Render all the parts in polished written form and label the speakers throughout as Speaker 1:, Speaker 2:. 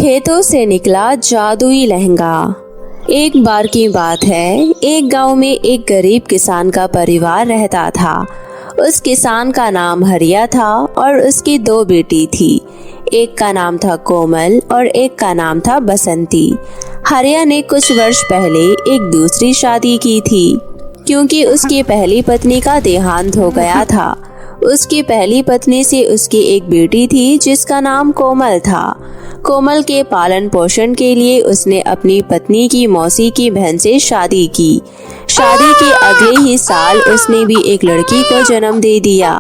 Speaker 1: खेतों से निकला जादुई लहंगा। एक बार की बात है, एक गांव में एक गरीब किसान का परिवार रहता था। उस किसान का नाम हरिया था और उसकी दो बेटी थी। एक का नाम था कोमल और एक का नाम था बसंती। हरिया ने कुछ वर्ष पहले एक दूसरी शादी की थी, क्योंकि उसकी पहली पत्नी का देहांत हो गया था। उसकी पहली पत्नी से उसकी एक बेटी थी जिसका नाम कोमल था। कोमल के पालन पोषण के लिए उसने अपनी पत्नी की मौसी की बहन से शादी की। शादी के अगले ही साल उसने भी एक लड़की को जन्म दे दिया।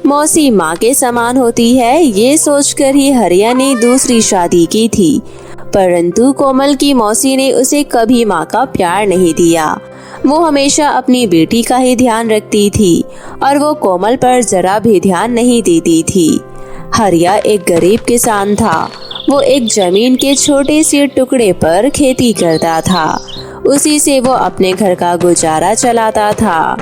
Speaker 1: मौसी माँ के समान होती है, ये सोचकर ही हरिया ने दूसरी शादी की थी। परंतु कोमल की मौसी ने उसे कभी माँ का प्यार नहीं दिया। वो हमेशा अपनी बेटी का ही ध्यान रखती थी और वो कोमल पर जरा भी ध्यान नहीं देती थी। हरिया एक गरीब किसान था। वो एक जमीन के छोटे से टुकड़े पर खेती करता था। उसी से वो अपने घर का गुजारा चलाता था।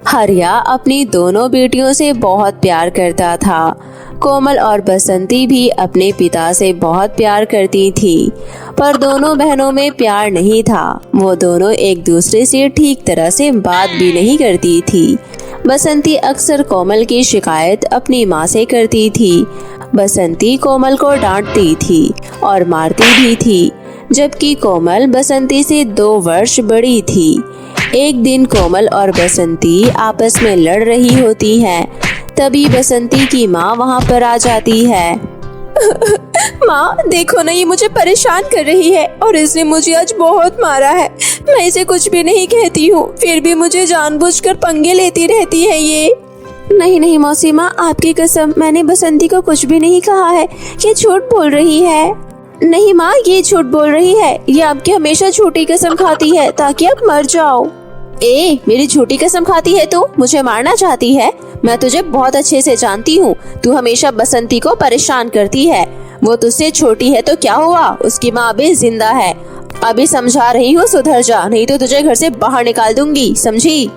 Speaker 1: हरिया अपनी दोनों बेटियों से बहुत प्यार करता था। कोमल और बसंती भी अपने पिता से बहुत प्यार करती थी, पर दोनों बहनों में प्यार नहीं था। वो दोनों एक दूसरे से ठीक तरह से बात भी नहीं करती थी। बसंती अक्सर कोमल की शिकायत अपनी माँ से करती थी। बसंती कोमल को डांटती थी और मारती भी थी, जबकि कोमल बसंती से 2 वर्ष बड़ी थी। एक दिन कोमल और बसंती आपस में लड़ रही होती हैं। तभी बसंती की माँ वहाँ पर आ जाती है। माँ देखो ना, ये मुझे परेशान कर रही है और इसने मुझे आज बहुत मारा है। मैं इसे कुछ भी नहीं कहती हूँ, फिर भी मुझे जानबूझकर पंगे लेती रहती है ये। नहीं नहीं मौसी माँ, आपकी कसम, मैंने बसंती को कुछ भी नहीं कहा है। ये झूठ बोल रही है। नहीं माँ, ये झूठ बोल रही है। ये आपकी हमेशा झूठी कसम खाती है ताकि आप मर जाओ। मेरी झूठी कसम खाती है तू? मुझे मारना चाहती है? मैं तुझे बहुत अच्छे से जानती हूँ। तू हमेशा बसंती को परेशान करती है। वो तुझसे छोटी है तो क्या हुआ, उसकी माँ अभी जिंदा है। अभी समझा रही हूँ, सुधर जा, नहीं तो तुझे घर से बाहर निकाल दूंगी, समझी?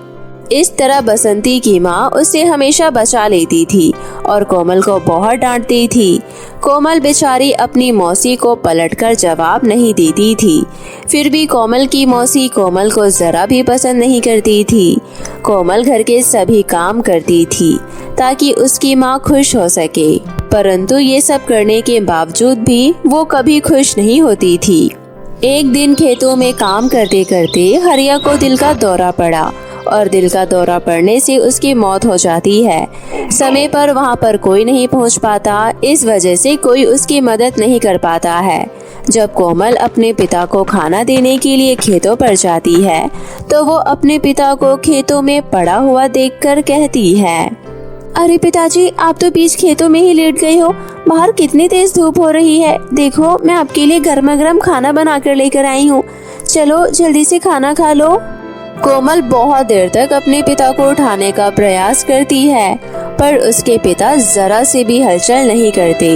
Speaker 1: इस तरह बसंती की माँ उसे हमेशा बचा लेती थी और कोमल को बहुत डांटती थी। कोमल बेचारी अपनी मौसी को पलटकर जवाब नहीं देती थी। फिर भी कोमल की मौसी कोमल को जरा भी पसंद नहीं करती थी। कोमल घर के सभी काम करती थी ताकि उसकी माँ खुश हो सके, परंतु ये सब करने के बावजूद भी वो कभी खुश नहीं होती थी। एक दिन खेतों में काम करते करते हरिया को दिल का दौरा पड़ा और दिल का दौरा पड़ने से उसकी मौत हो जाती है। समय पर वहाँ पर कोई नहीं पहुँच पाता, इस वजह से कोई उसकी मदद नहीं कर पाता है। जब कोमल अपने पिता को खाना देने के लिए खेतों पर जाती है तो वो अपने पिता को खेतों में पड़ा हुआ देखकर कहती है, अरे पिताजी, आप तो बीच खेतों में ही लेट गए हो। बाहर कितनी तेज धूप हो रही है। देखो, मैं आपके लिए गर्मा गर्म खाना बना कर लेकर आई हूँ। चलो जल्दी से खाना खा लो। कोमल बहुत देर तक अपने पिता को उठाने का प्रयास करती है, पर उसके पिता जरा से भी हलचल नहीं करते।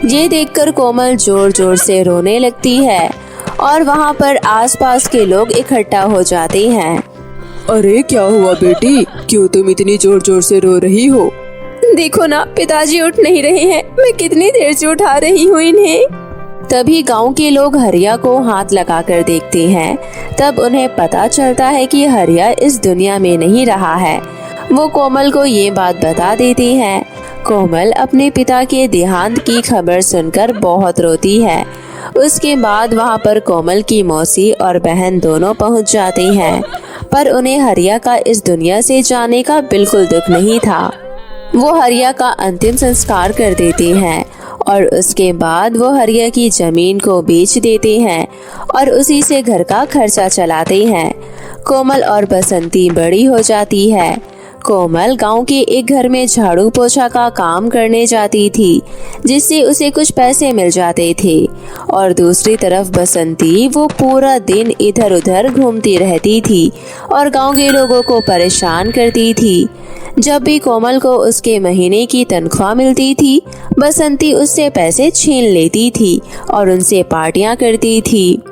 Speaker 1: ये देखकर कोमल जोर जोर से रोने लगती है और वहाँ पर आसपास के लोग इकट्ठा हो जाते हैं।
Speaker 2: अरे क्या हुआ बेटी, क्यों तुम इतनी जोर जोर से रो रही हो?
Speaker 1: देखो ना, पिताजी उठ नहीं रहे हैं। मैं कितनी देर से उठा रही हूँ इन्हें। तभी गांव के लोग हरिया को हाथ लगाकर देखते हैं। तब उन्हें पता चलता है कि हरिया इस दुनिया में नहीं रहा है। वो कोमल को ये बात बता देती हैं। कोमल अपने पिता के देहांत की खबर सुनकर बहुत रोती है। उसके बाद वहाँ पर कोमल की मौसी और बहन दोनों पहुँच जाते हैं, पर उन्हें हरिया का इस दुनिया से जाने का बिल्कुल दुख नहीं था। वो हरिया का अंतिम संस्कार कर देते हैं और उसके बाद वो हरिया की जमीन को बेच देते हैं और उसी से घर का खर्चा चलाते हैं। कोमल और बसंती बड़ी हो जाती है। कोमल गांव के एक घर में झाड़ू पोछा का काम करने जाती थी, जिससे उसे कुछ पैसे मिल जाते थे, और दूसरी तरफ बसंती वो पूरा दिन इधर उधर घूमती रहती थी और गांव के लोगों को परेशान करती थी। जब भी कोमल को उसके महीने की तनख्वाह मिलती थी, बसंती उससे पैसे छीन लेती थी और उनसे पार्टियां करती थी।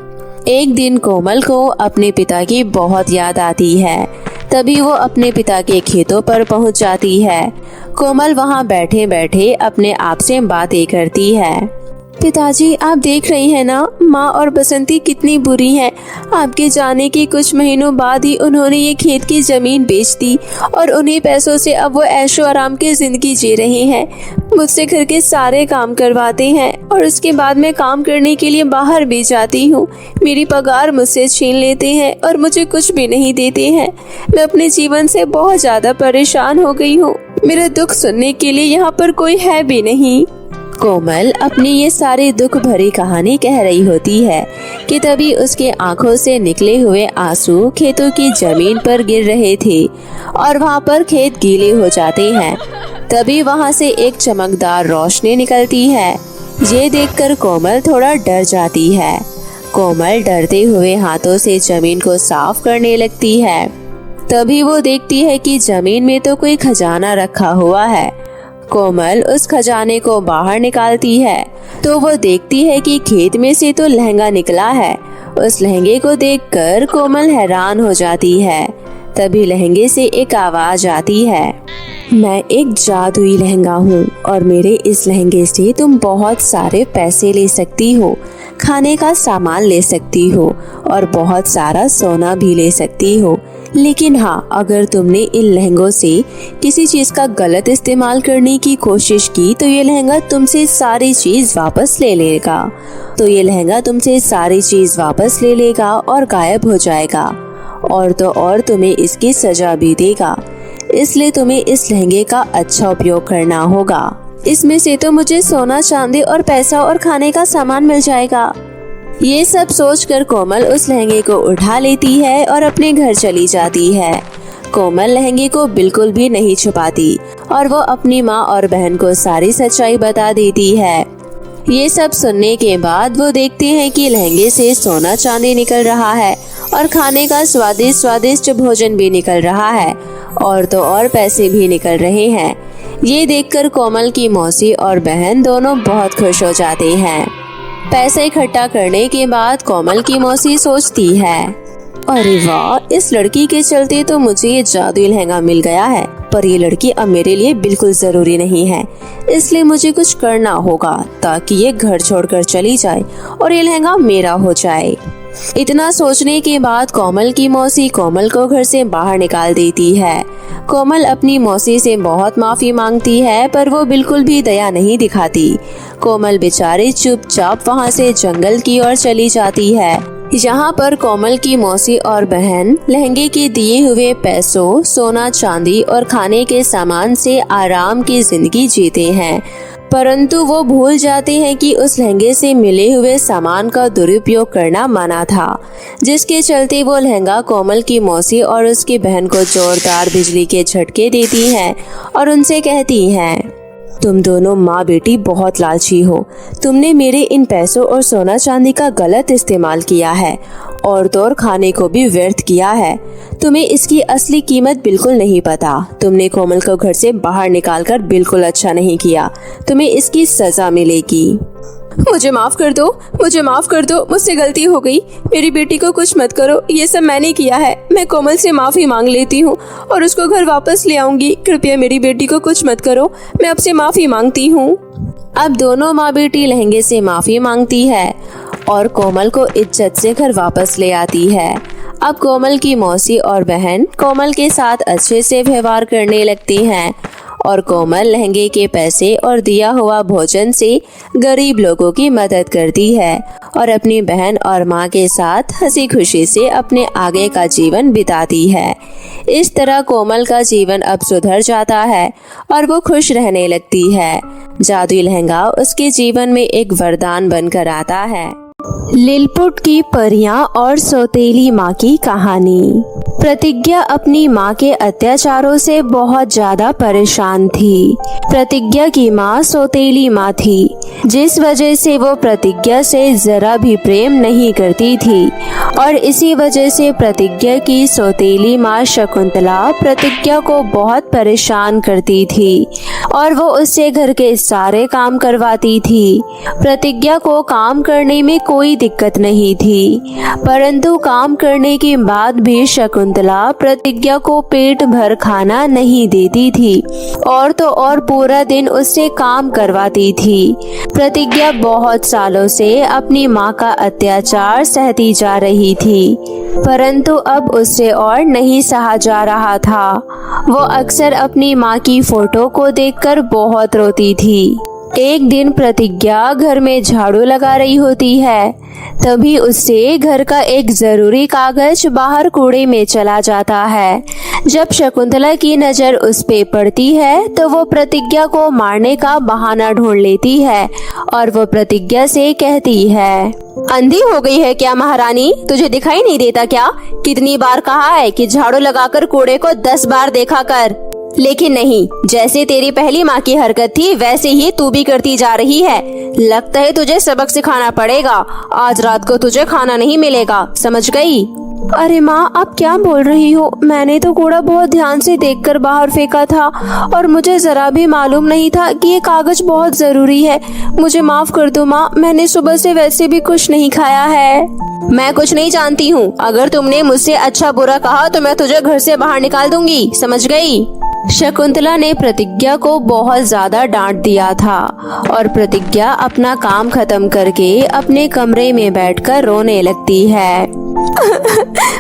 Speaker 1: एक दिन कोमल को अपने पिता की बहुत याद आती है। तभी वो अपने पिता के खेतों पर पहुंच जाती है। कोमल वहां बैठे बैठे अपने आप से बातें करती है। पिताजी, आप देख रही हैं ना, माँ और बसंती कितनी बुरी हैं। आपके जाने के कुछ महीनों बाद ही उन्होंने ये खेत की जमीन बेच दी और उन्हीं पैसों से अब वो ऐशो आराम की जिंदगी जी रही हैं। मुझसे घर के सारे काम करवाते हैं और उसके बाद मैं काम करने के लिए बाहर भी जाती हूँ। मेरी पगार मुझसे छीन लेते हैं और मुझे कुछ भी नहीं देते हैं। मैं अपने जीवन से बहुत ज्यादा परेशान हो गई हूँ। मेरा दुख सुनने के लिए यहाँ पर कोई है भी नहीं। कोमल अपनी ये सारी दुख भरी कहानी कह रही होती है कि तभी उसके आंखों से निकले हुए आंसू खेतों की जमीन पर गिर रहे थे और वहाँ पर खेत गीले हो जाते हैं। तभी वहाँ से एक चमकदार रोशनी निकलती है। ये देखकर कोमल थोड़ा डर जाती है। कोमल डरते हुए हाथों से जमीन को साफ करने लगती है। तभी वो देखती है कि जमीन में तो कोई खजाना रखा हुआ है। कोमल उस खजाने को बाहर निकालती है तो वो देखती है कि खेत में से तो लहंगा निकला है। उस लहंगे को देखकर कोमल हैरान हो जाती है। तभी लहंगे से एक आवाज आती है, मैं एक जादुई लहंगा हूँ और मेरे इस लहंगे से तुम बहुत सारे पैसे ले सकती हो, खाने का सामान ले सकती हो और बहुत सारा सोना भी ले सकती हो। लेकिन हाँ, अगर तुमने इन लहंगों से किसी चीज का गलत इस्तेमाल करने की कोशिश की तो ये लहंगा तुमसे सारी चीज वापस ले लेगा और गायब हो जाएगा और तो और तुम्हें इसकी सजा भी देगा। इसलिए तुम्हें इस लहंगे का अच्छा उपयोग करना होगा। इसमें से तो मुझे सोना, चांदी और पैसा और खाने का सामान मिल जाएगा। ये सब सोचकर कोमल उस लहंगे को उठा लेती है और अपने घर चली जाती है। कोमल लहंगे को बिल्कुल भी नहीं छुपाती और वो अपनी माँ और बहन को सारी सच्चाई बता देती है। ये सब सुनने के बाद वो देखते हैं कि लहंगे से सोना चांदी निकल रहा है और खाने का स्वादिष्ट भोजन भी निकल रहा है और तो और पैसे भी निकल रहे हैं। ये देखकर कोमल की मौसी और बहन दोनों बहुत खुश हो जाते हैं। पैसे इकट्ठा करने के बाद कोमल की मौसी सोचती है, अरे वाह, इस लड़की के चलते तो मुझे ये जादुई लहंगा मिल गया है, पर ये लड़की अब मेरे लिए बिल्कुल जरूरी नहीं है। इसलिए मुझे कुछ करना होगा ताकि ये घर छोड़कर चली जाए और ये लहंगा मेरा हो जाए। इतना सोचने के बाद कोमल की मौसी कोमल को घर से बाहर निकाल देती है। कोमल अपनी मौसी से बहुत माफी मांगती है पर वो बिल्कुल भी दया नहीं दिखाती। कोमल बेचारी चुपचाप वहाँ से जंगल की ओर चली जाती है। यहाँ पर कोमल की मौसी और बहन लहंगे के दिए हुए पैसों, सोना चांदी और खाने के सामान से आराम की जिंदगी जीते हैं, परंतु वो भूल जाते हैं कि उस लहंगे से मिले हुए सामान का दुरुपयोग करना मना था, जिसके चलते वो लहंगा कोमल की मौसी और उसकी बहन को जोरदार बिजली के झटके देती हैं और उनसे कहती हैं, तुम दोनों माँ बेटी बहुत लालची हो। तुमने मेरे इन पैसों और सोना चांदी का गलत इस्तेमाल किया है और तो और खाने को भी व्यर्थ किया है। तुम्हें इसकी असली कीमत बिल्कुल नहीं पता। तुमने कोमल को घर से बाहर निकालकर बिल्कुल अच्छा नहीं किया। तुम्हें इसकी सजा मिलेगी। मुझे माफ कर दो, मुझसे गलती हो गई। मेरी बेटी को कुछ मत करो, ये सब मैंने किया है। मैं कोमल से माफी मांग लेती हूँ और उसको घर वापस ले आऊंगी। कृपया मेरी बेटी को कुछ मत करो, मैं आपसे माफी मांगती हूँ। अब दोनों माँ बेटी लहंगे से माफी मांगती है और कोमल को इज्जत से घर वापस ले आती है। अब कोमल की मौसी और बहन कोमल के साथ अच्छे से व्यवहार करने लगती हैं और कोमल लहंगे के पैसे और दिया हुआ भोजन से गरीब लोगों की मदद करती है और अपनी बहन और माँ के साथ हंसी खुशी से अपने आगे का जीवन बिताती है। इस तरह कोमल का जीवन अब सुधर जाता है और वो खुश रहने लगती है। जादुई लहंगा उसके जीवन में एक वरदान बनकर आता है। लिलपुट की परियां और सौतेली माँ की कहानी। प्रतिज्ञा अपनी माँ के अत्याचारों से बहुत ज्यादा परेशान थी। प्रतिज्ञा की माँ सौतेली माँ थी, जिस वजह से वो प्रतिज्ञा से जरा भी प्रेम नहीं करती थी और इसी वजह से प्रतिज्ञा की सौतेली माँ शकुंतला प्रतिज्ञा को बहुत परेशान करती थी और वो उससे घर के सारे काम करवाती थी। प्रतिज्ञा को काम करने में कोई दिक्कत नहीं थी, परंतु काम करने के बाद भी शकुंतला प्रतिज्ञा को पेट भर खाना नहीं देती थी और तो और पूरा दिन उससे काम करवाती थी। प्रतिज्ञा बहुत सालों से अपनी माँ का अत्याचार सहती जा रही थी, परंतु अब उससे और नहीं सहा जा रहा था। वो अक्सर अपनी माँ की फोटो को देखकर बहुत रोती थी। एक दिन प्रतिज्ञा घर में झाड़ू लगा रही होती है, तभी उससे घर का एक जरूरी कागज बाहर कूड़े में चला जाता है। जब शकुंतला की नजर उस पे पड़ती है तो वो प्रतिज्ञा को मारने का बहाना ढूंढ लेती है और वो प्रतिज्ञा से कहती है, अंधी हो गई है क्या महारानी? तुझे दिखाई नहीं देता क्या? कितनी बार कहा है कि झाड़ू लगाकर कूड़े को 10 बार देखा कर, लेकिन नहीं। जैसे तेरी पहली माँ की हरकत थी वैसे ही तू भी करती जा रही है। लगता है तुझे सबक सिखाना पड़ेगा। आज रात को तुझे खाना नहीं मिलेगा, समझ गई? अरे माँ, आप क्या बोल रही हो? मैंने तो कूड़ा बहुत ध्यान से देखकर बाहर फेंका था और मुझे जरा भी मालूम नहीं था कि ये कागज बहुत जरूरी है। मुझे माफ कर दो माँ, मैंने सुबह से वैसे भी कुछ नहीं खाया है। मैं कुछ नहीं जानती हूँ। अगर तुमने मुझसे अच्छा बुरा कहा तो मैं तुझे घर से बाहर निकाल दूंगी, समझ गई? शकुंतला ने प्रतिज्ञा को बहुत ज्यादा डांट दिया था और प्रतिज्ञा अपना काम खत्म करके अपने कमरे में बैठकर रोने लगती है।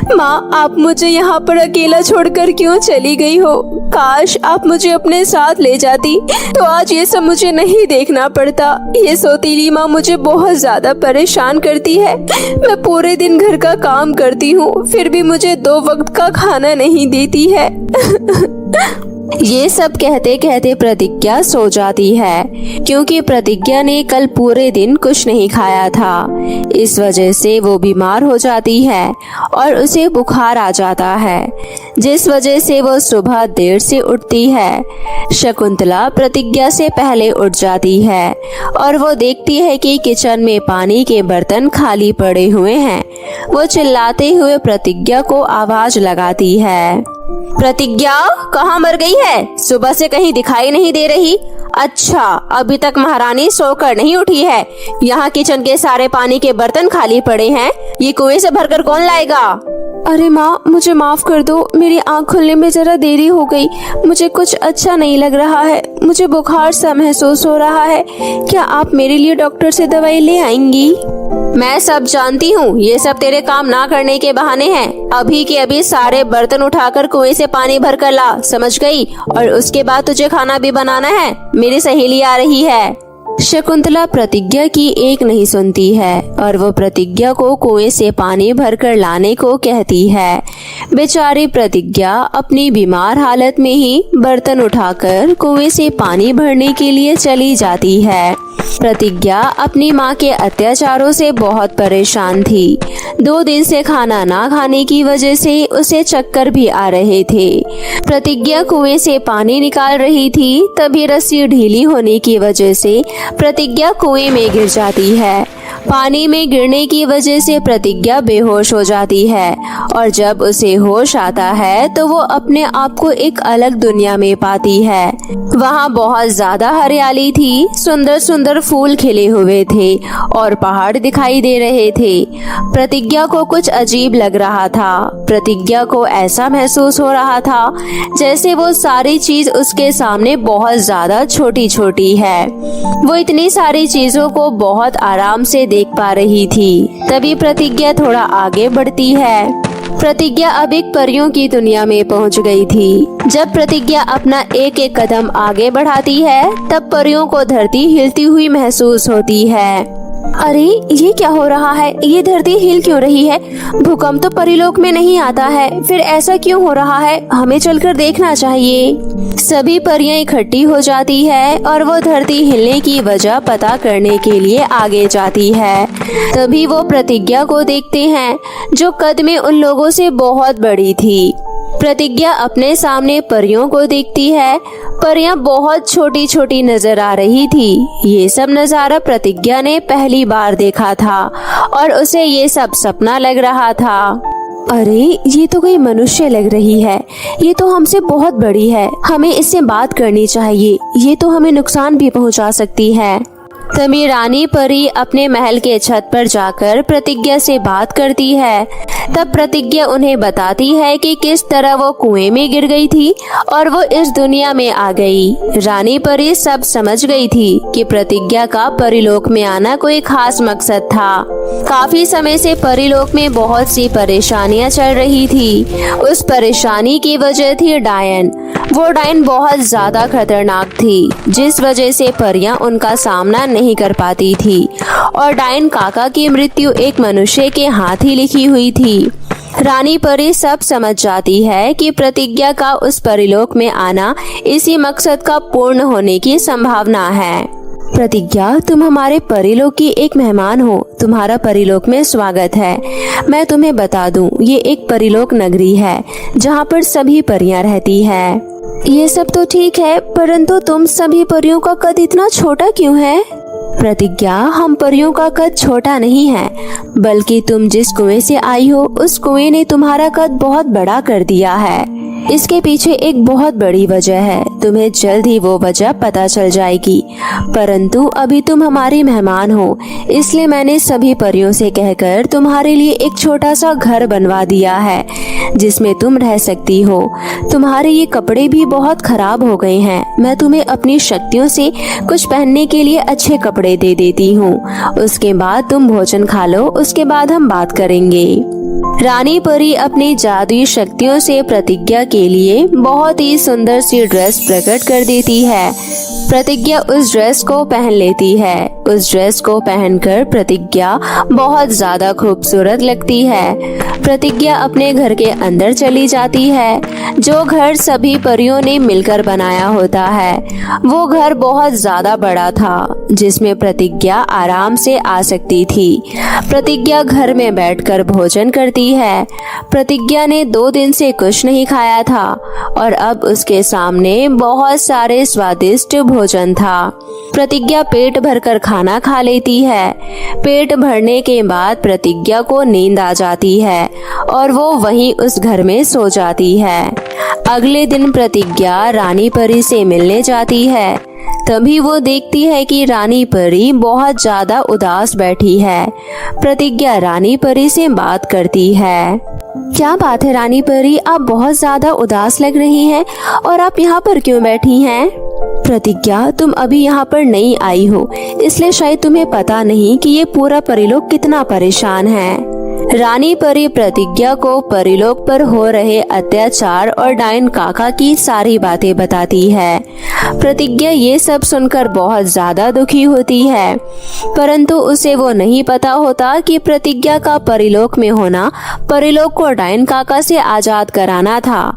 Speaker 1: माँ, आप मुझे यहाँ पर अकेला छोड़कर क्यों चली गई हो? काश आप मुझे अपने साथ ले जाती तो आज ये सब मुझे नहीं देखना पड़ता। ये सौतीली माँ मुझे बहुत ज्यादा परेशान करती है। मैं पूरे दिन घर का काम करती हूँ फिर भी मुझे 2 वक्त का खाना नहीं देती है। ये सब कहते कहते प्रतिज्ञा सो जाती है, क्योंकि प्रतिज्ञा ने कल पूरे दिन कुछ नहीं खाया था। इस वजह से वो बीमार हो जाती है और उसे बुखार आ जाता है, जिस वजह से वो सुबह देर से उठती है। शकुंतला प्रतिज्ञा से पहले उठ जाती है और वो देखती है कि किचन में पानी के बर्तन खाली पड़े हुए हैं। वो चिल्लाते हुए प्रतिज्ञा को आवाज लगाती है, प्रतिज्ञा कहाँ मर गई है? सुबह से कहीं दिखाई नहीं दे रही। अच्छा, अभी तक महारानी सोकर नहीं उठी है। यहाँ किचन के सारे पानी के बर्तन खाली पड़े हैं, ये कुएं से भरकर कौन लाएगा? अरे माँ, मुझे माफ कर दो, मेरी आँख खुलने में जरा देरी हो गई। मुझे कुछ अच्छा नहीं लग रहा है, मुझे बुखार सा महसूस हो रहा है। क्या आप मेरे लिए डॉक्टर से दवाई ले आएंगी? मैं सब जानती हूँ, ये सब तेरे काम ना करने के बहाने हैं। अभी के अभी सारे बर्तन उठाकर कुएं से पानी भर कर ला, समझ गई? और उसके बाद तुझे खाना भी बनाना है। मेरी सहेली आ रही है। शकुंतला प्रतिज्ञा की एक नहीं सुनती है और वो प्रतिज्ञा को कुएं से पानी भरकर लाने को कहती है। बेचारी प्रतिज्ञा अपनी बीमार हालत में ही बर्तन उठाकर कुएं से पानी भरने के लिए चली जाती है। प्रतिज्ञा अपनी माँ के अत्याचारों से बहुत परेशान थी। 2 दिन से खाना ना खाने की वजह से उसे चक्कर भी आ रहे थे। प्रतिज्ञा कुएं से पानी निकाल रही थी, तभी रस्सी ढीली होने की वजह से प्रतिज्ञा कुएं में गिर जाती है। पानी में गिरने की वजह से प्रतिज्ञा बेहोश हो जाती है और जब उसे होश आता है तो वो अपने आप को एक अलग दुनिया में पाती है। वहाँ बहुत ज्यादा हरियाली थी, सुंदर सुंदर फूल खिले हुए थे और पहाड़ दिखाई दे रहे थे। प्रतिज्ञा को कुछ अजीब लग रहा था। प्रतिज्ञा को ऐसा महसूस हो रहा था जैसे वो सारी चीज उसके सामने बहुत ज्यादा छोटी छोटी है। वो इतनी सारी चीजों को बहुत आराम से देख पा रही थी। तभी प्रतिज्ञा थोड़ा आगे बढ़ती है। प्रतिज्ञा अब एक परियों की दुनिया में पहुंच गई थी। जब प्रतिज्ञा अपना एक एक कदम आगे बढ़ाती है तब परियों को धरती हिलती हुई महसूस होती है। अरे ये क्या हो रहा है? ये धरती हिल क्यों रही है? भूकंप तो परीलोक में नहीं आता है, फिर ऐसा क्यों हो रहा है? हमें चलकर देखना चाहिए। सभी परियां इकट्ठी हो जाती है और वो धरती हिलने की वजह पता करने के लिए आगे जाती है। तभी वो प्रतिज्ञा को देखते हैं जो कद में उन लोगों से बहुत बड़ी थी। प्रतिज्ञा अपने सामने परियों को देखती है। परियां बहुत छोटी छोटी नजर आ रही थी। ये सब नजारा प्रतिज्ञा ने पहली बार देखा था और उसे ये सब सपना लग रहा था। अरे ये तो कोई मनुष्य लग रही है, ये तो हमसे बहुत बड़ी है, हमें इससे बात करनी चाहिए, ये तो हमें नुकसान भी पहुंचा सकती है। तभी रानी परी अपने महल के छत पर जाकर प्रतिज्ञा से बात करती है। तब प्रतिज्ञा उन्हें बताती है कि किस तरह वो कुएं में गिर गई थी और वो इस दुनिया में आ गई। रानी परी सब समझ गई थी कि प्रतिज्ञा का परीलोक में आना कोई खास मकसद था। काफी समय से परीलोक में बहुत सी परेशानियां चल रही थी। उस परेशानी की वजह थी डायन। वो डायन बहुत ज्यादा खतरनाक थी, जिस वजह से परियां उनका सामना नहीं कर पाती थी और डायन काका की मृत्यु एक मनुष्य के हाथ ही लिखी हुई थी। रानी परी सब समझ जाती है कि प्रतिज्ञा का उस परिलोक में आना इसी मकसद का पूर्ण होने की संभावना है। प्रतिज्ञा, तुम हमारे परिलोक की एक मेहमान हो। तुम्हारा परिलोक में स्वागत है। मैं तुम्हें बता दूं, ये एक परिलोक नगरी है जहाँ पर सभी परियां रहती है। ये सब तो ठीक है, परंतु तुम सभी परियों का कद इतना छोटा क्यों है? प्रतिज्ञा, हम परियों का कद छोटा नहीं है, बल्कि तुम जिस कुएं से आई हो उस कुएं ने तुम्हारा कद बहुत बड़ा कर दिया है। इसके पीछे एक बहुत बड़ी वजह है। तुम्हें जल्द ही वो वजह पता चल जाएगी, परंतु अभी तुम हमारी मेहमान हो, इसलिए मैंने सभी परियों से कहकर तुम्हारे लिए एक छोटा सा घर बनवा दिया है जिसमें तुम रह सकती हो। तुम्हारे ये कपड़े भी बहुत खराब हो गए हैं। मैं तुम्हें अपनी शक्तियों से कुछ पहनने के लिए अच्छे कपड़े दे देती हूँ। उसके बाद तुम भोजन खा लो, उसके बाद हम बात करेंगे। रानी परी अपनी जादुई शक्तियों से प्रतिज्ञा के लिए बहुत ही सुंदर सी ड्रेस प्रकट कर देती है। प्रतिज्ञा उस ड्रेस को पहन लेती है। उस ड्रेस को पहनकर प्रतिज्ञा बहुत ज्यादा खूबसूरत लगती है। प्रतिज्ञा अपने घर के अंदर चली जाती है, जो घर सभी परियों ने मिलकर बनाया होता है। वो घर बहुत ज्यादा बड़ा था, जिसमें प्रतिज्ञा आराम से आ सकती थी। प्रतिज्ञा घर में बैठकर भोजन करती है। प्रतिज्ञा ने 2 दिन से कुछ नहीं खाया था और अब उसके सामने बहुत सारे स्वादिष्ट भोजन था। प्रतिज्ञा पेट भरकर खाना खा लेती है। पेट भरने के बाद प्रतिज्ञा को नींद आ जाती है और वो वहीं उस घर में सो जाती है। अगले दिन प्रतिज्ञा रानी परी से मिलने जाती है। तभी वो देखती है कि रानी परी बहुत ज्यादा उदास बैठी है। प्रतिज्ञा रानी परी से बात करती है। क्या बात है रानी परी, आप बहुत ज्यादा उदास लग रही हैं और आप यहाँ पर क्यों बैठी हैं? प्रतिज्ञा, तुम अभी यहाँ पर नई आई हो, इसलिए शायद तुम्हें पता नहीं कि ये पूरा परिलोक कितना परेशान है। रानी परी प्रतिज्ञा को परिलोक पर हो रहे अत्याचार और डायन काका की सारी बातें बताती है। प्रतिज्ञा ये सब सुनकर बहुत ज्यादा दुखी होती है, परंतु उसे वो नहीं पता होता कि प्रतिज्ञा का परिलोक में होना परिलोक को डायन काका से आजाद कराना था।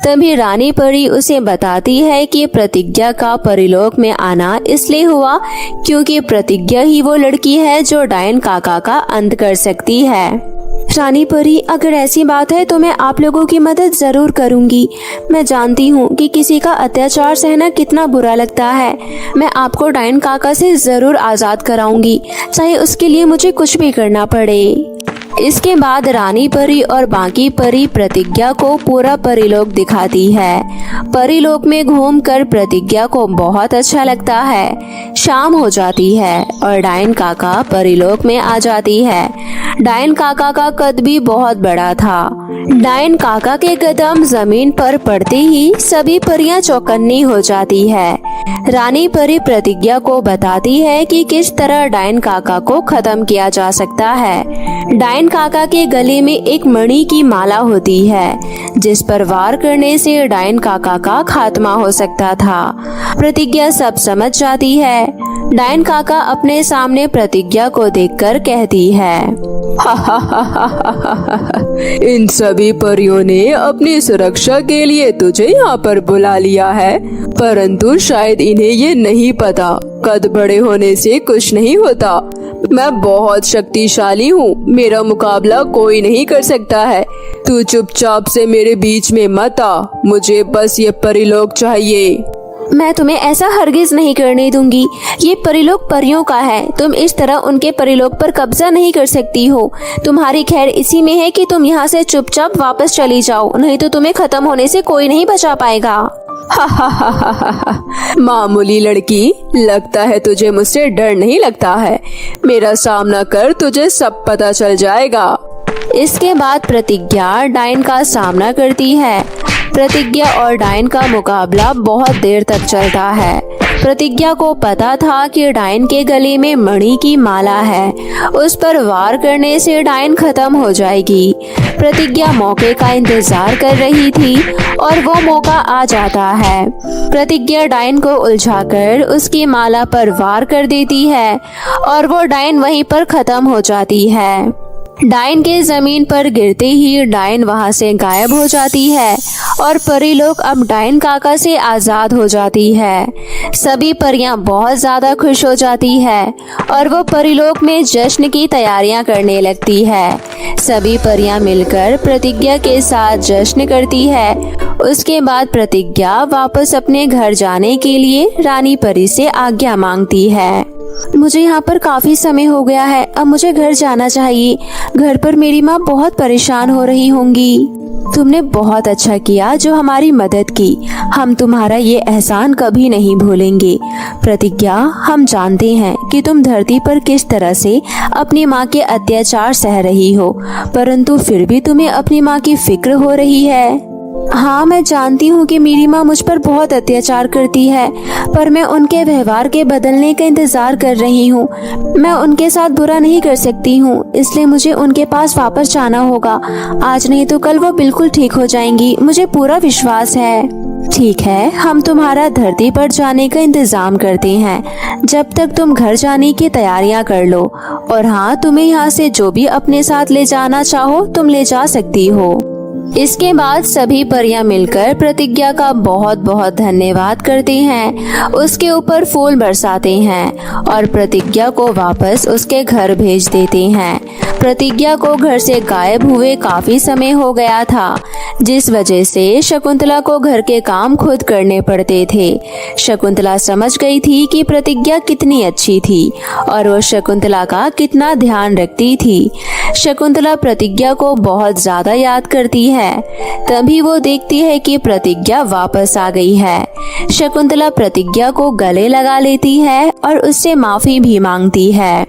Speaker 1: तभी रानी परी उसे बताती है कि प्रतिज्ञा का परिलोक में आना इसलिए हुआ क्योंकि प्रतिज्ञा ही वो लड़की है जो डायन काका का अंत कर सकती है। रानी परी, अगर ऐसी बात है तो मैं आप लोगों की मदद जरूर करूंगी। मैं जानती हूँ कि किसी का अत्याचार सहना कितना बुरा लगता है। मैं आपको डायन काका से जरूर आजाद कराऊंगी, चाहे उसके लिए मुझे कुछ भी करना पड़े। इसके बाद रानी परी और बाकी परी प्रतिज्ञा को पूरा परिलोक दिखाती है। परिलोक में घूमकर प्रतिज्ञा को बहुत अच्छा लगता है। शाम हो जाती है और डायन काका परिलोक में आ जाती है। डायन काका का कद भी बहुत बड़ा था। डायन काका के कदम जमीन पर पड़ते ही सभी परियां चौकन्नी हो जाती है। रानी परी प्रतिज्ञा को बताती है कि किस तरह डायन काका को खत्म किया जा सकता है। डायन काका के गले में एक मणि की माला होती है, जिस पर वार करने से डायन काका का खात्मा हो सकता था। प्रतिज्ञा सब समझ जाती है। डायन काका अपने सामने प्रतिज्ञा को देखकर कहती है,
Speaker 2: इन सभी परियों ने अपनी सुरक्षा के लिए तुझे यहाँ पर बुला लिया है, परंतु शायद इन्हें ये नहीं पता, कद बड़े होने से कुछ नहीं होता। मैं बहुत शक्तिशाली हूँ, मेरा मुकाबला कोई नहीं कर सकता है। तू चुपचाप से मेरे बीच में मत आ, मुझे बस ये परिलोक चाहिए।
Speaker 1: मैं तुम्हें ऐसा हरगिज नहीं करने दूंगी। ये परिलोक परियों का है, तुम इस तरह उनके परिलोक पर कब्जा नहीं कर सकती हो। तुम्हारी खैर इसी में है कि तुम यहाँ से चुपचाप वापस चली जाओ, नहीं तो तुम्हें खत्म होने से कोई नहीं बचा पाएगा।
Speaker 2: मामूली लड़की, लगता है तुझे मुझसे डर नहीं लगता है। मेरा सामना कर, तुझे सब पता चल जाएगा।
Speaker 1: इसके बाद प्रतिज्ञा डायन का सामना करती है। प्रतिज्ञा और डायन का मुकाबला बहुत देर तक चलता है। प्रतिज्ञा को पता था कि डायन के गले में मणि की माला है, उस पर वार करने से डायन खत्म हो जाएगी। प्रतिज्ञा मौके का इंतजार कर रही थी और वो मौका आ जाता है। प्रतिज्ञा डायन को उलझाकर उसकी माला पर वार कर देती है और वो डायन वहीं पर खत्म हो जाती है। डायन के जमीन पर गिरते ही डायन वहां से गायब हो जाती है और परी लोग अब डायन काका से आजाद हो जाती है। सभी परियां बहुत ज्यादा खुश हो जाती है और वो परीलोक में जश्न की तैयारियां करने लगती है। सभी परियां मिलकर प्रतिज्ञा के साथ जश्न करती है। उसके बाद प्रतिज्ञा वापस अपने घर जाने के लिए रानी परी से आज्ञा मांगती है। मुझे यहाँ पर काफी समय हो गया है, अब मुझे घर जाना चाहिए। घर पर मेरी माँ बहुत परेशान हो रही होंगी। तुमने बहुत अच्छा किया जो हमारी मदद की। हम तुम्हारा ये एहसान कभी नहीं भूलेंगे। प्रतिज्ञा, हम जानते हैं कि तुम धरती पर किस तरह से अपनी माँ के अत्याचार सह रही हो, परंतु फिर भी तुम्हें अपनी माँ की फिक्र हो रही है। हाँ, मैं जानती हूँ कि मेरी माँ मुझ पर बहुत अत्याचार करती है, पर मैं उनके व्यवहार के बदलने का इंतजार कर रही हूँ। मैं उनके साथ बुरा नहीं कर सकती हूँ, इसलिए मुझे उनके पास वापस जाना होगा। आज नहीं तो कल वो बिल्कुल ठीक हो जाएंगी, मुझे पूरा विश्वास है। ठीक है, हम तुम्हारा धरती पर जाने का इंतजाम करते हैं। जब तक तुम घर जाने की तैयारियां कर लो। और हाँ, तुम्हें यहाँ से जो भी अपने साथ ले जाना चाहो तुम ले जा सकती हो। इसके बाद सभी परियां मिलकर प्रतिज्ञा का बहुत बहुत धन्यवाद करते हैं, उसके ऊपर फूल बरसाते हैं और प्रतिज्ञा को वापस उसके घर भेज देते हैं। प्रतिज्ञा को घर से गायब हुए काफी समय हो गया था, जिस वजह से शकुंतला को घर के काम खुद करने पड़ते थे। शकुंतला समझ गई थी कि प्रतिज्ञा कितनी अच्छी थी और वो शकुंतला का कितना ध्यान रखती थी। शकुंतला प्रतिज्ञा को बहुत ज्यादा याद करती है। तभी वो देखती है कि प्रतिज्ञा वापस आ गई है। शकुंतला प्रतिज्ञा को गले लगा लेती है और उससे माफी भी मांगती है।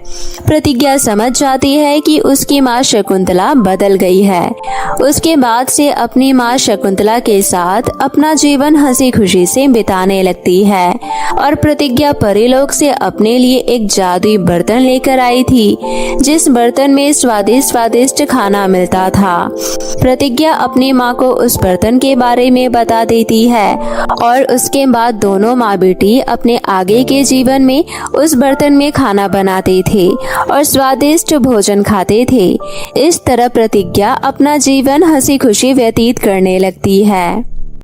Speaker 1: प्रतिज्ञा समझ जाती है कि उसकी माँ शकुंतला बदल गई है। उसके बाद से अपनी माँ शकुंतला के साथ अपना जीवन हंसी खुशी से बिताने लगती है और प्रतिज्ञा परीलोक से अपने लिए एक जादुई बर्तन लेकर आई थी, जिस बर्तन में स्वादिष्ट स्वादिष्ट खाना मिलता था। प्रतिज्ञा अपनी माँ को उस बर्तन के बारे में बता देती है और उसके बाद दोनों माँ बेटी अपने आगे के जीवन में उस बर्तन में खाना बनाते थे और स्वादिष्ट भोजन खाते थे। इस तरह प्रतिज्ञा अपना जीवन हंसी खुशी व्यतीत करने लगती है।